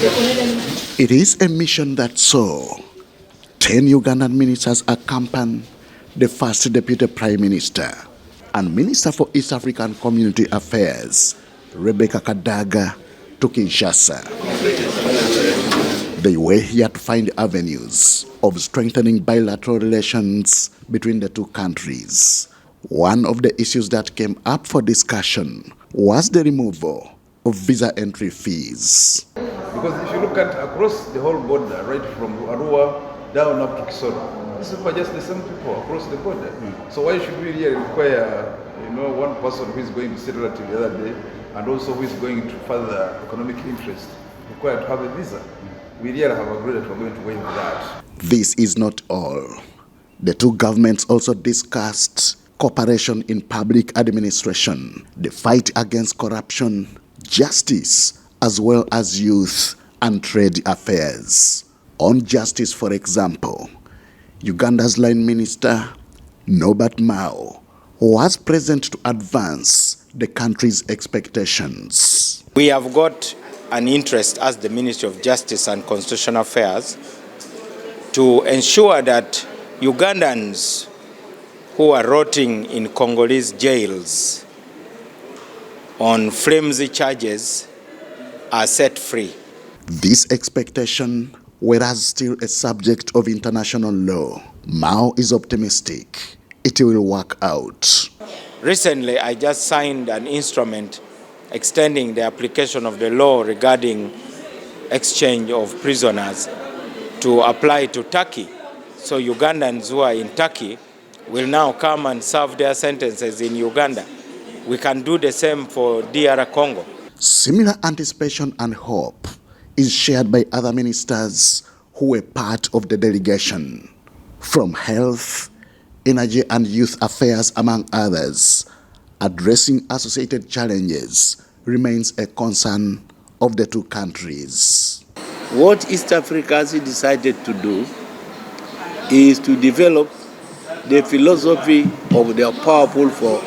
It is a mission that saw 10 Ugandan ministers accompany the first Deputy Prime Minister and Minister for East African Community Affairs, Rebecca Kadaga, to Kinshasa. They were here to find avenues of strengthening bilateral relations between the two countries. One of the issues that came up for discussion was the removal of visa entry fees. Because if you look at across the whole border, right from Arua down up to Kisoro, these people are just the same people across the border. So why should we really require, one person who is going to settle to the other day and also who is going to further economic interest required to have a visa? We really have agreed that we're going to waive that. This is not all. The two governments also discussed cooperation in public administration, the fight against corruption, justice, as well as youth and trade affairs. On justice, for example, Uganda's line minister, Norbert Mao, was present to advance the country's expectations. We have got an interest as the Ministry of Justice and Constitutional Affairs to ensure that Ugandans who are rotting in Congolese jails on flimsy charges are set free. This expectation, whereas still a subject of international law, Mao is optimistic it will work out. Recently, I just signed an instrument extending the application of the law regarding exchange of prisoners to apply to Turkey. So Ugandans who are in Turkey will now come and serve their sentences in Uganda. We can do the same for DR Congo. Similar anticipation and hope is shared by other ministers who were part of the delegation. From health, energy and youth affairs, among others, addressing associated challenges remains a concern of the two countries. What East Africa has decided to do is to develop the philosophy of their power pool for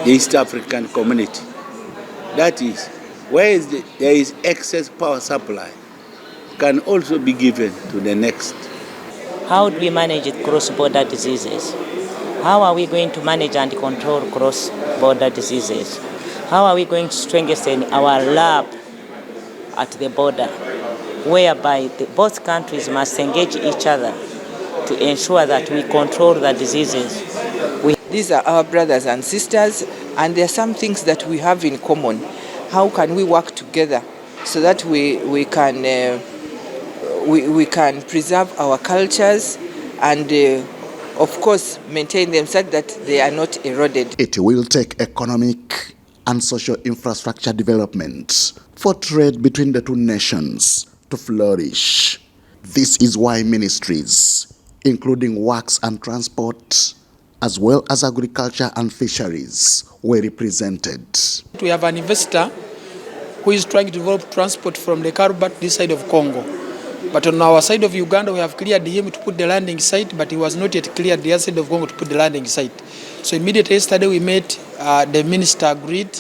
the East African community. That is, where there is excess power supply, can also be given to the next. How do we manage cross-border diseases? How are we going to manage and control cross-border diseases? How are we going to strengthen our lab at the border, whereby both countries must engage each other to ensure that we control the diseases? These are our brothers and sisters, and there are some things that we have in common. How can we work together so that we can preserve our cultures and, of course, maintain them so that they are not eroded? It will take economic and social infrastructure development for trade between the two nations to flourish. This is why ministries, including works and transport, as well as agriculture and fisheries, were represented. We have an investor who is trying to develop transport from the Karubat this side of Congo. But on our side of Uganda, we have cleared him to put the landing site, but he was not yet cleared the other side of Congo to put the landing site. So immediately yesterday we met, the minister agreed,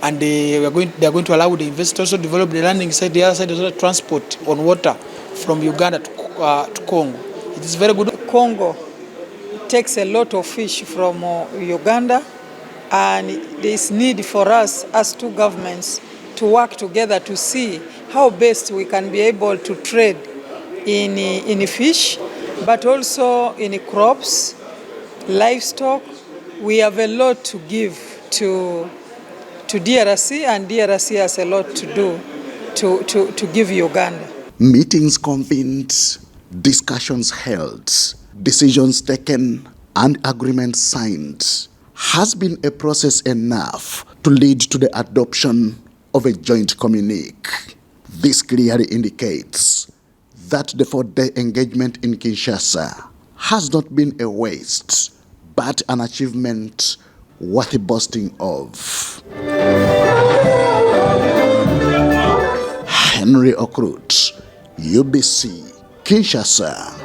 and they are going to allow the investor also develop the landing site, the other side of transport on water from Uganda to Congo. It is very good. Congo takes a lot of fish from Uganda, and there is need for us as two governments to work together to see how best we can be able to trade in fish, but also in crops, livestock. We have a lot to give to DRC, and DRC has a lot to do to give Uganda. Meetings convened, discussions held, decisions taken, and agreements signed. Has been a process enough to lead to the adoption of a joint communique. This clearly indicates that the 4-day engagement in Kinshasa has not been a waste, but an achievement worth boasting of. Henry Okrut, UBC, Kinshasa.